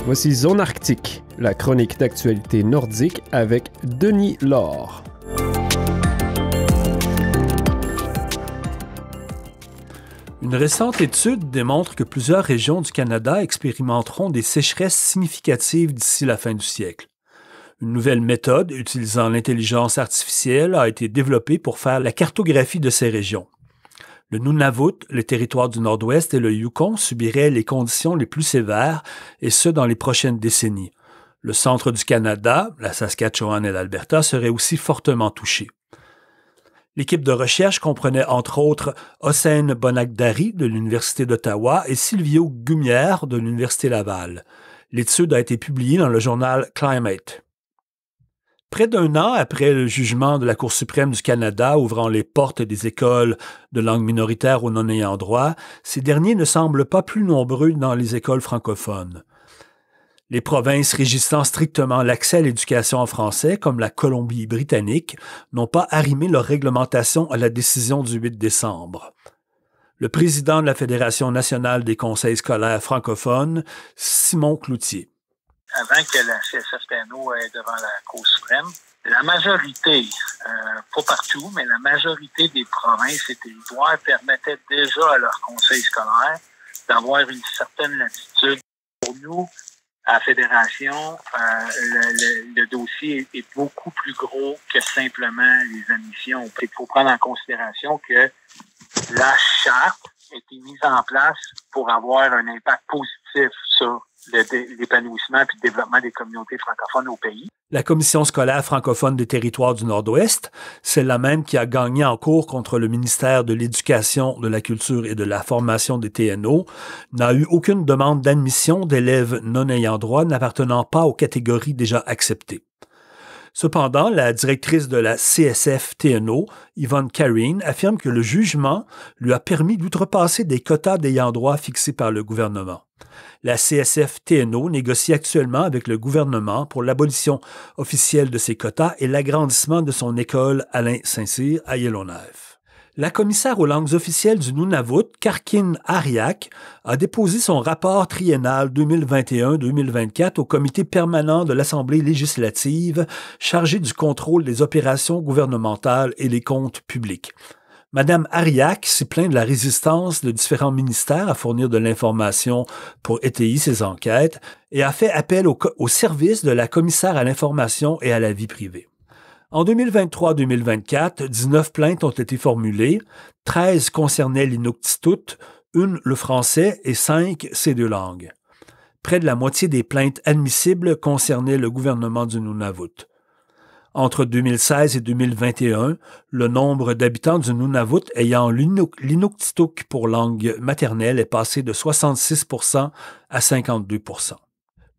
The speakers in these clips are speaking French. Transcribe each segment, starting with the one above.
Voici Zone Arctique, la chronique d'actualité nordique avec Denis Laure. Une récente étude démontre que plusieurs régions du Canada expérimenteront des sécheresses significatives d'ici la fin du siècle. Une nouvelle méthode utilisant l'intelligence artificielle a été développée pour faire la cartographie de ces régions. Le Nunavut, le territoire du Nord-Ouest et le Yukon subiraient les conditions les plus sévères, et ce dans les prochaines décennies. Le centre du Canada, la Saskatchewan et l'Alberta seraient aussi fortement touchés. L'équipe de recherche comprenait entre autres Hossein Bonagdari de l'Université d'Ottawa et Silvio Gumière de l'Université Laval. L'étude a été publiée dans le journal Climate. Près d'un an après le jugement de la Cour suprême du Canada ouvrant les portes des écoles de langue minoritaire aux non-ayants droit, ces derniers ne semblent pas plus nombreux dans les écoles francophones. Les provinces régissant strictement l'accès à l'éducation en français, comme la Colombie-Britannique, n'ont pas arrimé leur réglementation à la décision du 8 décembre. Le président de la Fédération nationale des conseils scolaires francophones, Simon Cloutier. Avant que la CSF-TNO aille devant la Cour suprême, la majorité, pas partout, mais la majorité des provinces et territoires permettaient déjà à leur conseil scolaire d'avoir une certaine latitude. Pour nous, à la Fédération, le dossier est beaucoup plus gros que simplement les admissions. Il faut prendre en considération que la charte a été mise en place pour avoir un impact positif sur l'épanouissement et le développement des communautés francophones au pays. La Commission scolaire francophone des territoires du Nord-Ouest, celle-là même qui a gagné en cours contre le ministère de l'Éducation, de la Culture et de la Formation des TNO, n'a eu aucune demande d'admission d'élèves non ayant droit n'appartenant pas aux catégories déjà acceptées. Cependant, la directrice de la CSF-TNO, Yvonne Karine, affirme que le jugement lui a permis d'outrepasser des quotas d'ayants droit fixés par le gouvernement. La CSF-TNO négocie actuellement avec le gouvernement pour l'abolition officielle de ces quotas et l'agrandissement de son école Alain Saint-Cyr à Yellowknife. La commissaire aux langues officielles du Nunavut, Karkin Ariak, a déposé son rapport triennal 2021-2024 au comité permanent de l'Assemblée législative chargé du contrôle des opérations gouvernementales et les comptes publics. Madame Ariak s'est plaint de la résistance de différents ministères à fournir de l'information pour étayer ses enquêtes et a fait appel au service de la commissaire à l'information et à la vie privée. En 2023-2024, 19 plaintes ont été formulées, 13 concernaient l'Inuktitut, 1 le français et 5 ces deux langues. Près de la moitié des plaintes admissibles concernaient le gouvernement du Nunavut. Entre 2016 et 2021, le nombre d'habitants du Nunavut ayant l'Inuktitut pour langue maternelle est passé de 66% à 52%.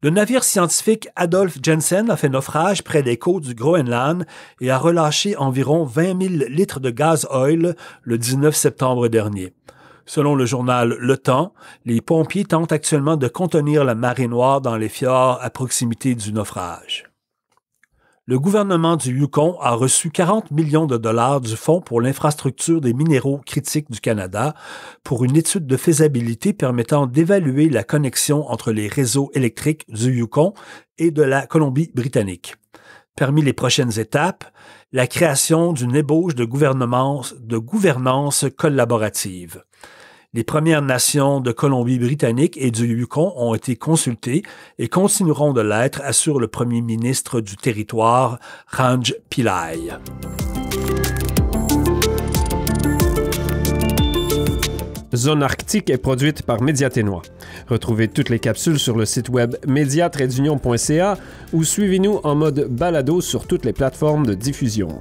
Le navire scientifique Adolf Jensen a fait naufrage près des côtes du Groenland et a relâché environ 20 000 litres de gaz oil le 19 septembre dernier. Selon le journal Le Temps, les pompiers tentent actuellement de contenir la marée noire dans les fjords à proximité du naufrage. Le gouvernement du Yukon a reçu 40 millions de dollars du Fonds pour l'infrastructure des minéraux critiques du Canada pour une étude de faisabilité permettant d'évaluer la connexion entre les réseaux électriques du Yukon et de la Colombie-Britannique. Parmi les prochaines étapes, la création d'une ébauche de gouvernance collaborative. Les Premières Nations de Colombie-Britannique et du Yukon ont été consultées et continueront de l'être, assure le premier ministre du territoire, Ranj Pillai. Zone Arctique est produite par Médiaténois. Retrouvez toutes les capsules sur le site web media-union.ca ou suivez-nous en mode balado sur toutes les plateformes de diffusion.